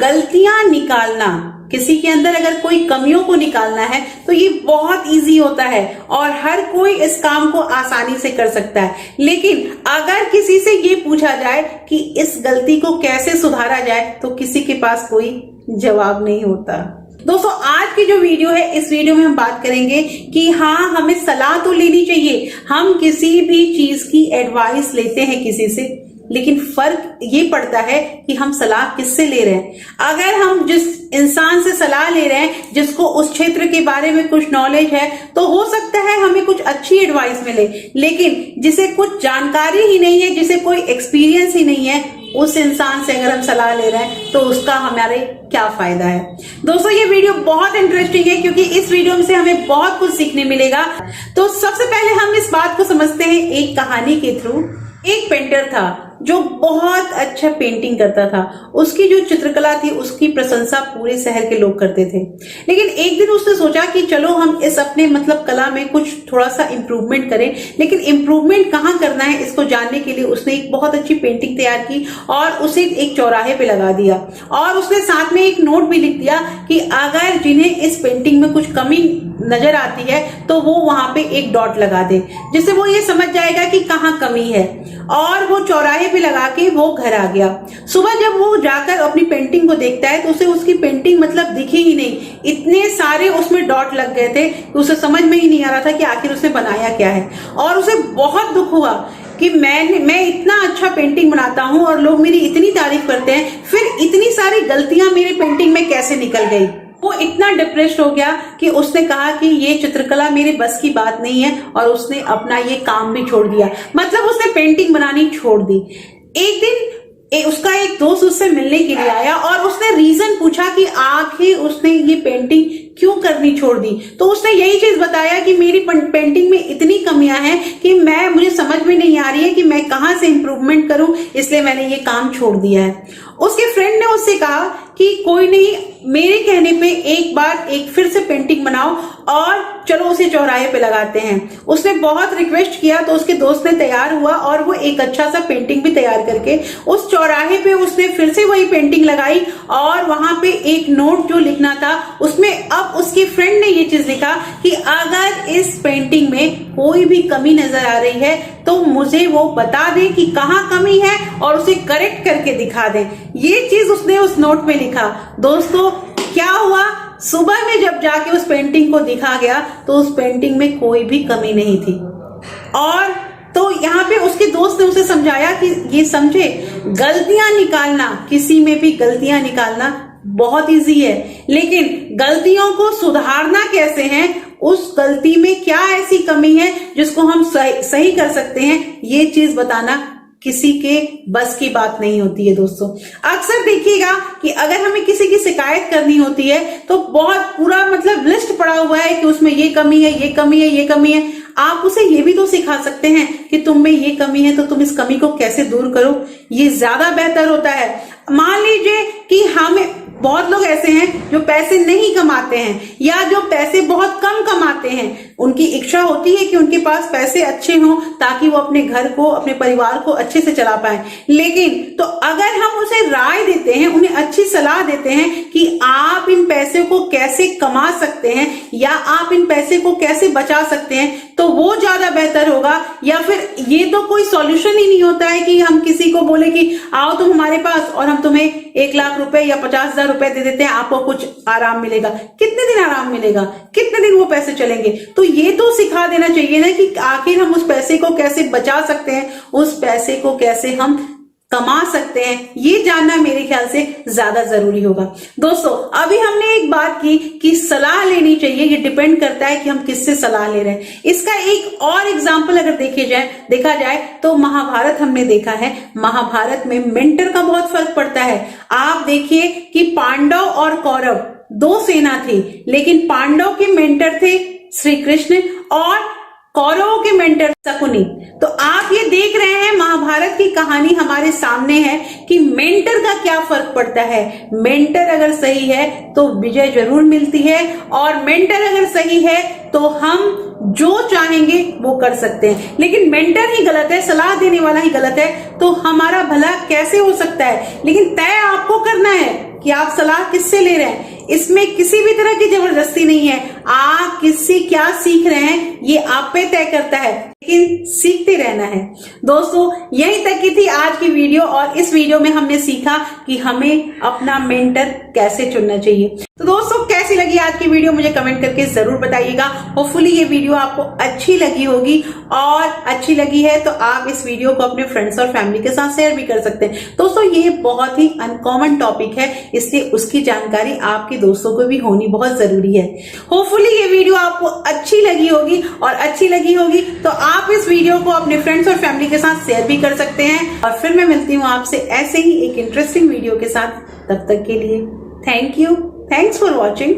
गलतियां निकालना, किसी के अंदर अगर कोई कमियों को निकालना है तो ये बहुत इजी होता है और हर कोई इस काम को आसानी से कर सकता है। लेकिन अगर किसी से ये पूछा जाए कि इस गलती को कैसे सुधारा जाए तो किसी के पास कोई जवाब नहीं होता। दोस्तों, आज की जो वीडियो है, इस वीडियो में हम बात करेंगे कि हाँ, हमें सलाह तो लेनी चाहिए। हम किसी भी चीज की एडवाइस लेते हैं किसी से, लेकिन फर्क ये पड़ता है कि हम सलाह किससे ले रहे हैं। अगर हम जिस इंसान से सलाह ले रहे हैं जिसको उस क्षेत्र के बारे में कुछ नॉलेज है, तो हो सकता है हमें कुछ अच्छी एडवाइस मिले। लेकिन जिसे कुछ जानकारी ही नहीं है, जिसे कोई एक्सपीरियंस ही नहीं है, उस इंसान से अगर हम सलाह ले रहे हैं तो उसका हमारे क्या फायदा है। दोस्तों, ये वीडियो बहुत इंटरेस्टिंग है क्योंकि इस वीडियो से हमें बहुत कुछ सीखने मिलेगा। तो सबसे पहले हम इस बात को समझते हैं एक कहानी के थ्रू। एक पेंटर था जो बहुत अच्छा पेंटिंग करता था। उसकी जो चित्रकला थी उसकी प्रशंसा पूरे शहर के लोग करते थे। लेकिन एक दिन उसने सोचा कि चलो हम इस अपने कला में कुछ थोड़ा सा इम्प्रूवमेंट करें। लेकिन इम्प्रूवमेंट कहाँ करना है इसको जानने के लिए उसने एक बहुत अच्छी पेंटिंग तैयार की और उसे एक चौराहे पे लगा दिया। और उसने साथ में एक नोट भी लिख दिया कि अगर जिन्हें इस पेंटिंग में कुछ कमी नजर आती है तो वो वहां पे एक डॉट लगा दे, जिससे वो ये समझ जाएगा कि कहाँ कमी है। और वो चौराहे पे लगा के वो घर आ गया। सुबह जब वो जाकर अपनी पेंटिंग को देखता है तो उसे उसकी पेंटिंग दिखी ही नहीं। इतने सारे उसमें डॉट लग गए थे कि उसे समझ में ही नहीं आ रहा था कि आखिर उसने बनाया क्या है। और उसे बहुत दुख हुआ कि मैं इतना अच्छा पेंटिंग बनाता हूं और लोग मेरी इतनी तारीफ करते हैं, फिर इतनी सारी गलतियां मेरी पेंटिंग में कैसे निकल गई। वो इतना डिप्रेस्ड हो गया कि उसने कहा कि ये चित्रकला मेरे बस की बात नहीं है और उसने अपना ये काम भी छोड़ दिया। उसने पेंटिंग बनानी छोड़ दी। एक दिन उसका एक दोस्त उससे मिलने के लिए आया और उसने रीजन पूछा कि आखिर उसने ये पेंटिंग क्यों करनी छोड़ दी। तो उसने यही चीज बताया कि मेरी पेंटिंग में इतनी कमियां हैं कि मुझे समझ में नहीं आ रही है कि मैं कहां से इंप्रूवमेंट करूं, इसलिए मैंने ये काम छोड़ दिया है। उसके फ्रेंड ने उससे कहा कि कोई नहीं, मेरे कहने पे एक बार फिर से पेंटिंग बनाओ और चलो उसे चौराहे पे लगाते हैं। उसने बहुत रिक्वेस्ट किया तो उसके दोस्त ने तैयार हुआ और वो एक अच्छा सा पेंटिंग भी तैयार करके उस चौराहे पे उसने फिर से वही पेंटिंग लगाई। और वहां पे एक नोट जो लिखना था उसमें अब उसके फ्रेंड ने ये चीज लिखा कि अगर इस पेंटिंग में कोई भी कमी नजर आ रही है तो मुझे वो बता दे कि कहाँ कमी है और उसे करेक्ट करके दिखा दे। ये चीज उसने उस नोट में लिखा। दोस्तों, क्या हुआ, सुबह में जब जाके उस पेंटिंग को दिखा गया तो उस पेंटिंग में कोई भी कमी नहीं थी। और तो यहाँ पे उसके दोस्त ने उसे समझाया कि ये समझे, गलतियां निकालना, किसी में भी गलतियां निकालना बहुत इजी है, लेकिन गलतियों को सुधारना कैसे है, उस गलती में क्या ऐसी कमी है जिसको हम सही कर सकते हैं, ये चीज बताना किसी के बस की बात नहीं होती है। दोस्तों, अक्सर देखिएगा कि अगर हमें किसी की शिकायत करनी होती है तो बहुत पूरा लिस्ट पड़ा हुआ है कि उसमें ये कमी है, ये कमी है, ये कमी है। आप उसे ये भी तो सिखा सकते हैं कि तुम में ये कमी है तो तुम इस कमी को कैसे दूर करो, ये ज्यादा बेहतर होता है। मान लीजिए कि बहुत लोग ऐसे हैं जो पैसे नहीं कमाते हैं या जो पैसे बहुत कम कमाते हैं। उनकी इच्छा होती है कि उनके पास पैसे अच्छे हों ताकि वो अपने घर को, अपने परिवार को अच्छे से चला पाए। लेकिन तो अगर हम उसे राय देते हैं, उन्हें अच्छी सलाह देते हैं कि आप इन पैसे को कैसे कमा सकते हैं या आप इन पैसे को कैसे बचा सकते हैं, तो वो ज्यादा बेहतर होगा। या फिर ये तो कोई सॉल्यूशन ही नहीं होता है कि हम किसी को बोले कि आओ तुम हमारे पास और हम तुम्हें 1 लाख रुपए या 50,000 रुपए दे देते हैं, आपको कुछ आराम मिलेगा। कितने दिन आराम मिलेगा, कितने दिन वो पैसे चलेंगे। तो ये तो सिखा देना चाहिए ना कि आखिर हम उस पैसे को कैसे बचा सकते हैं, उस पैसे को कैसे हम कमा सकते हैं, ये जानना मेरे ख्याल से ज्यादा जरूरी होगा। दोस्तों, अभी हमने एक बात की कि सलाह लेनी चाहिए, ये डिपेंड करता है कि हम किससे सलाह ले रहे हैं। इसका एक और एग्जाम्पल अगर देखा जाए तो महाभारत हमने देखा है। महाभारत में मेंटर का बहुत फर्क पड़ता है। आप देखिए कि पांडव और कौरव 2 सेना थी, लेकिन पांडव के मेंटर थे श्री कृष्ण और कौरवों के मेंटर शकुनी। तो आप ये देख रहे हैं, महाभारत की कहानी हमारे सामने है कि मेंटर का क्या फर्क पड़ता है। मेंटर अगर सही है तो विजय जरूर मिलती है, और मेंटर अगर सही है तो हम जो चाहेंगे वो कर सकते हैं। लेकिन मेंटर ही गलत है, सलाह देने वाला ही गलत है, तो हमारा भला कैसे हो सकता है। लेकिन तय आपको करना है, कि आप सलाह किससे ले रहे हैं। इसमें किसी भी तरह की जबरदस्ती नहीं है। आप किससे क्या सीख रहे हैं ये आप पे तय करता है, लेकिन सीखते रहना है। दोस्तों यहीं तक की थी आज की वीडियो, और इस वीडियो में हमने सीखा कि हमें अपना मेंटर कैसे चुनना चाहिए। तो दोस्तों कैसी लगी आज की वीडियो मुझे कमेंट करके जरूर बताइएगा। होपफुली ये वीडियो आपको अच्छी लगी होगी, और अच्छी लगी है तो आप इस वीडियो को अपने फ्रेंड्स और फैमिली के साथ शेयर भी कर सकते हैं। दोस्तों ये बहुत ही अनकॉमन टॉपिक है, इसलिए उसकी जानकारी आपके दोस्तों को भी होनी बहुत जरूरी है। होपफुली ये वीडियो आपको अच्छी लगी होगी, और अच्छी लगी होगी तो आप इस वीडियो को अपने फ्रेंड्स और फैमिली के साथ शेयर भी कर सकते हैं। और फिर मैं मिलती हूँ आपसे ऐसे ही एक इंटरेस्टिंग वीडियो के साथ। तब तक के लिए thank you, thanks for watching.